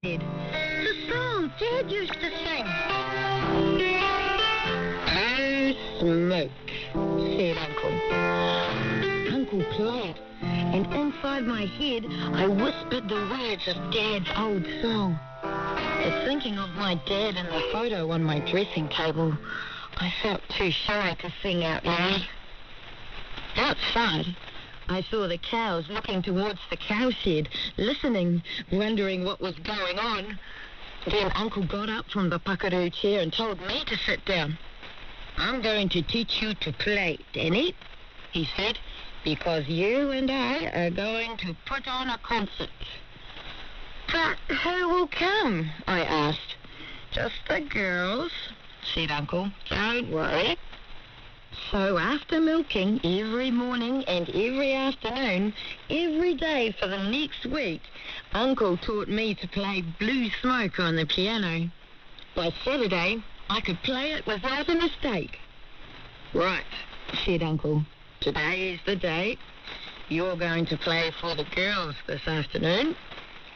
Did. The song Dad used to sing. Oh, smoke, said Uncle. Uncle played, and inside my head I whispered the words of Dad's old song. But thinking of my dad in the photo on my dressing table, I felt too shy to sing out loud. Outside, I saw the cows looking towards the cowshed, listening, wondering what was going on. Then Uncle got up from the puckaroo chair and told me to sit down. I'm going to teach you to play, Danny, he said, because you and I are going to put on a concert. But who will come? I asked. Just the girls, said Uncle. Don't worry. So after milking every morning and every afternoon, every day for the next week, Uncle taught me to play Blue Smoke on the piano. By Saturday, I could play it without a mistake. Right, said Uncle. Today is the day. You're going to play for the girls this afternoon.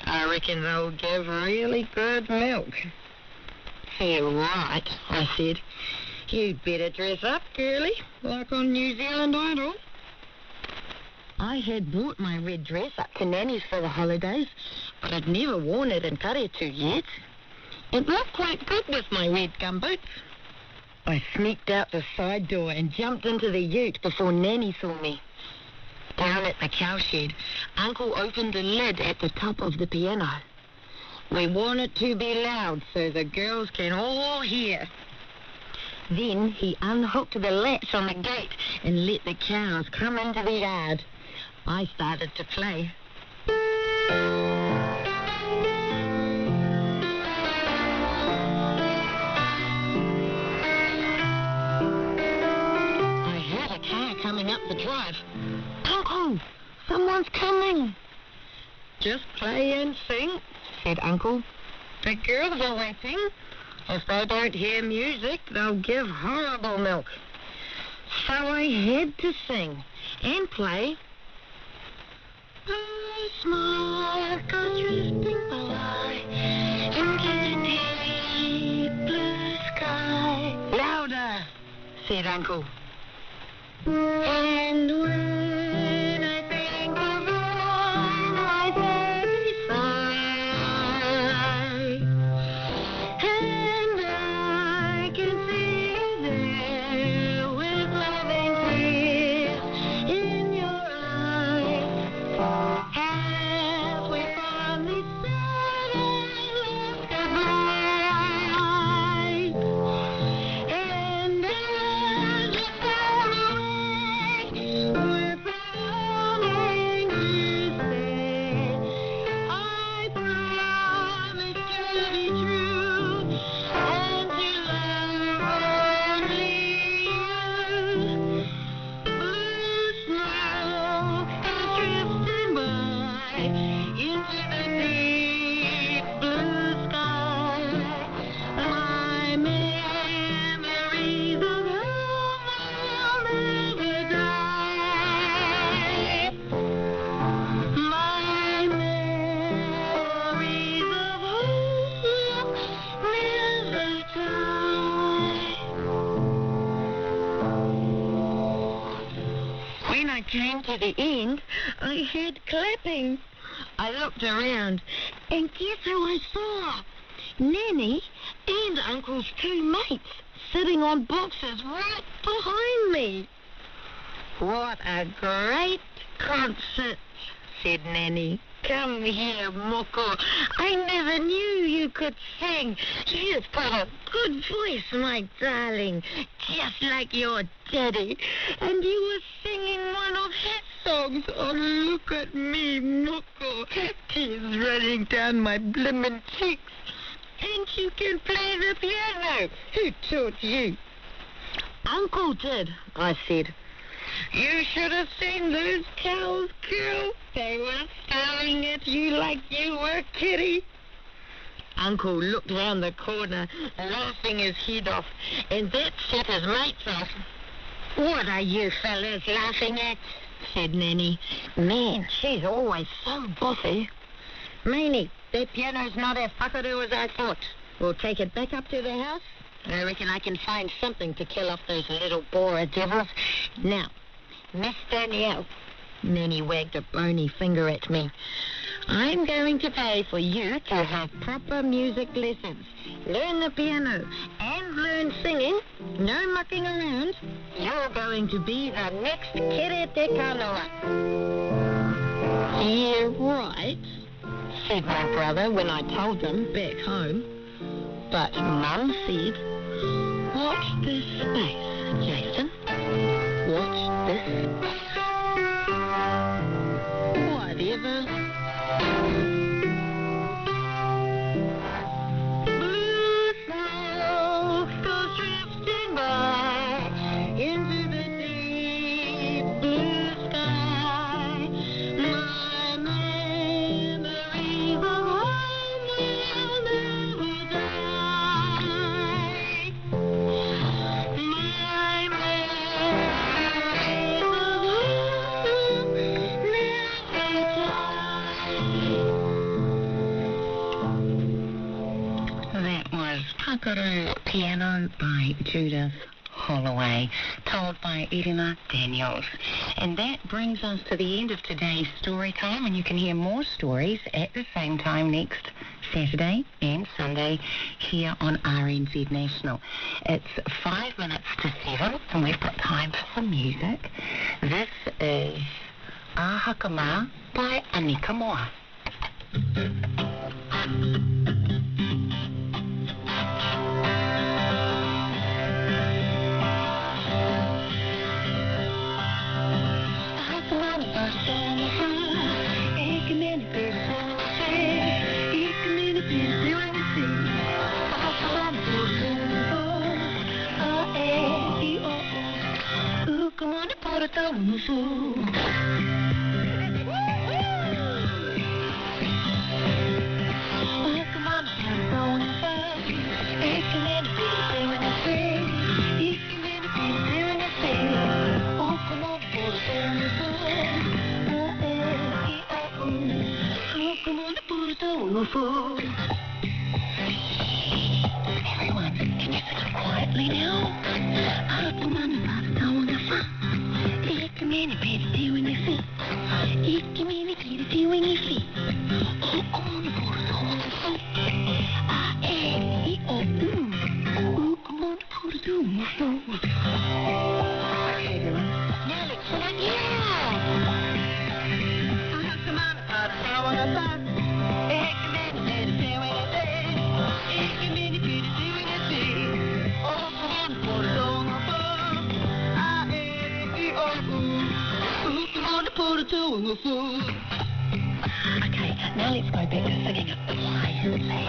I reckon they'll give really good milk. You're right, I said. You'd better dress up, girlie, like on New Zealand Idol. I had bought my red dress up to Nanny's for the holidays, but I'd never worn it in Karetu yet. It looked quite good with my red gumboots. I sneaked out the side door and jumped into the ute before Nanny saw me. Down at the cowshed, Uncle opened the lid at the top of the piano. We want it to be loud so the girls can all hear. Then he unhooked the latch on the gate and let the cows come into the yard. I started to play. I heard a car coming up the drive. Uncle, someone's coming. Just play and sing, said Uncle. The girls are waiting. If they don't hear music, they'll give horrible milk. So I had to sing and play. Blue smoke goes drifting by into the deep blue sky. Louder, said Uncle. And when I think of all my days, came to the end, I heard clapping. I looked around, and guess who I saw? Nanny and Uncle's two mates sitting on boxes right behind me. What a great concert, said Nanny. Come here, Moko. I never knew you could sing. You've got a good voice, my darling, just like your daddy. And you were singing one of his songs. Oh, look at me, Moko. Tears running down my blimmin' cheeks. And you can play the piano. Who taught you? Uncle did, I said. You should have seen those cows, girl. They were staring at you like you were Kitty. Uncle looked round the corner, laughing his head off, and that set his mates off. What are you fellas laughing at? Said Nanny. Man, she's always so bossy. Maney, that piano's not as whakaroo as I thought. We'll take it back up to the house. I reckon I can find something to kill off those little Boer devils. Now, Miss Danielle. Nanny wagged a bony finger at me. I'm going to pay for you to have proper music lessons. Learn the piano and learn singing. No mucking around. You're going to be the next Kere Te Kanoa. Yeah, right, said my brother when I told them back home. But Mum said, watch this space, Jason. Watch this space. Whatever. Blue smoke goes drifting by into the deep blue sky. My memories of home will never die. My memories of home never die. That was Whakaroo Piano by Judith Holloway, told by Irina Daniels. And that brings us to the end of today's story time, and you can hear more stories at the same time next Saturday and Sunday here on RNZ National. It's 5 minutes to 7, and we've got time for some music. This is Ahakama by Anika Moa. Everyone, can you sing it quietly now? Okay, now let's go back to singing it quietly.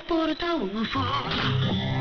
Put it down on the floor.